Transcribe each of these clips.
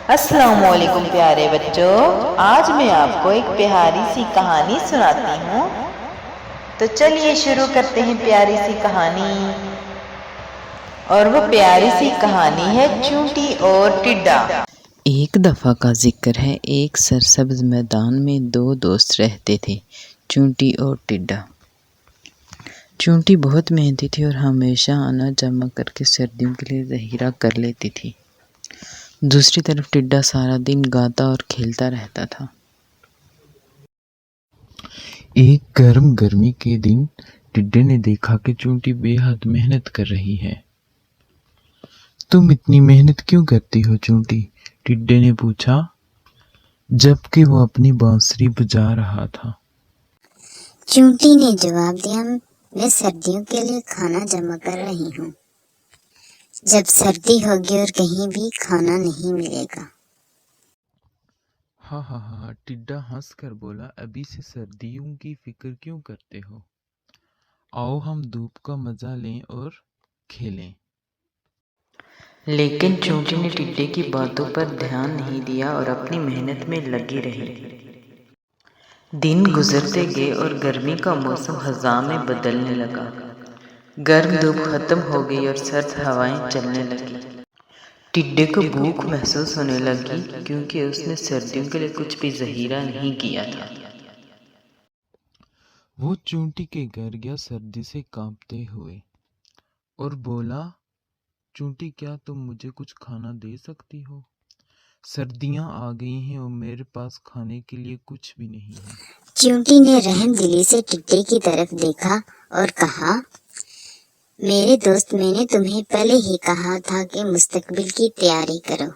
السلام علیکم پیارے بچوں، آج میں آپ کو ایک پیاری سی کہانی سناتی ہوں۔ تو چلیے شروع کرتے ہیں پیاری سی کہانی۔ اور وہ پیاری سی کہانی ہے چونٹی اور ٹڈا۔ ایک دفعہ کا ذکر ہے، ایک سرسبز میدان میں دو دوست رہتے تھے، چونٹی اور ٹڈا۔ چونٹی بہت محنتی تھی اور ہمیشہ اناج جمع کر کے سردیوں کے لیے ذخیرہ کر لیتی تھی۔ دوسری طرف ٹڈا سارا دن گاتا اور کھیلتا رہتا تھا۔ ایک گرمی کے دن ٹڈے نے دیکھا کہ چونٹی بے حد محنت کر رہی ہے۔ تم اتنی محنت کیوں کرتی ہو چونٹی؟ ٹڈے نے پوچھا، جبکہ وہ اپنی بانسری بجا رہا تھا۔ چونٹی نے جواب دیا، میں سردیوں کے لیے کھانا جمع کر رہی ہوں۔ جب سردی ہوگی اور کہیں بھی کھانا نہیں ملے گا۔ ہاں، ٹڈا ہنس کر بولا، ابھی سے سردیوں کی فکر کیوں کرتے ہو؟ آؤ ہم دھوپ کا مزہ لیں اور کھیلیں۔ لیکن چونٹی نے ٹڈے کی باتوں پر دھیان نہیں دیا اور اپنی محنت میں لگی رہی۔ دن گزرتے گئے اور گرمی کا موسم خزاں میں بدلنے لگا۔ گرم دھوپ ختم ہو گئی اور سرد ہوائیں چلنے لگی۔ ٹڈے کو بھوک محسوس ہونے لگی کیونکہ اس نے سردیوں کے لیے کچھ بھی ذخیرہ نہیں کیا تھا۔ وہ چونٹی کے گھر گیا سردی سے کانپتے ہوئے اور بولا، چونٹی کیا تم مجھے کچھ کھانا دے سکتی ہو؟ سردیاں آ گئی ہیں اور میرے پاس کھانے کے لیے کچھ بھی نہیں ہے۔ چونٹی نے رحم دلی سے ٹڈے کی طرف دیکھا اور کہا، میرے دوست، میں نے تمہیں پہلے ہی کہا تھا کہ مستقبل کی تیاری کرو۔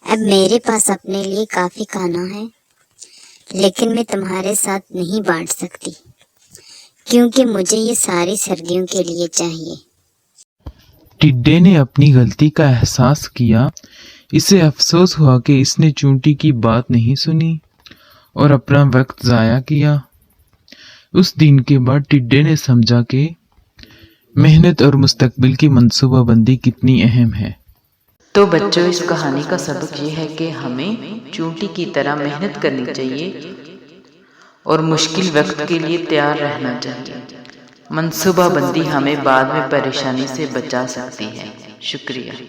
اب میرے پاس اپنے لیے کافی کھانا ہے، لیکن میں تمہارے ساتھ نہیں بانٹ سکتی کیونکہ مجھے یہ ساری سردیوں کے لیے چاہیے۔ ٹڈے نے اپنی غلطی کا احساس کیا۔ اسے افسوس ہوا کہ اس نے چونٹی کی بات نہیں سنی اور اپنا وقت ضائع کیا۔ اس دن کے بعد ٹڈے نے سمجھا کہ محنت اور مستقبل کی منصوبہ بندی کتنی اہم ہے۔ تو بچوں، اس کہانی کا سبق یہ ہے کہ ہمیں چونٹی کی طرح محنت کرنی چاہیے اور مشکل وقت کے لیے تیار رہنا چاہیے۔ منصوبہ بندی ہمیں بعد میں پریشانی سے بچا سکتی ہے۔ شکریہ۔